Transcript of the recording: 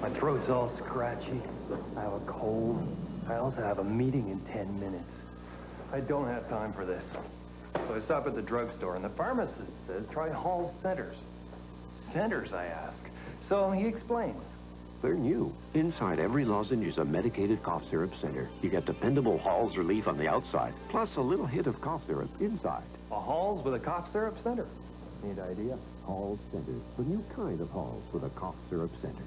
My throat's all scratchy. I have a cold. I also have a meeting in 10 minutes. I don't have time for this. So I stop at the drugstore, and the pharmacist says, try Hall's Centers. Centers, I ask. So he explains. They're new. Inside every lozenge is a medicated cough syrup center. You get dependable Hall's relief on the outside, plus a little hit of cough syrup inside. A Hall's with a cough syrup center. Neat idea. Hall's Centers, the new kind of Hall's with a cough syrup center.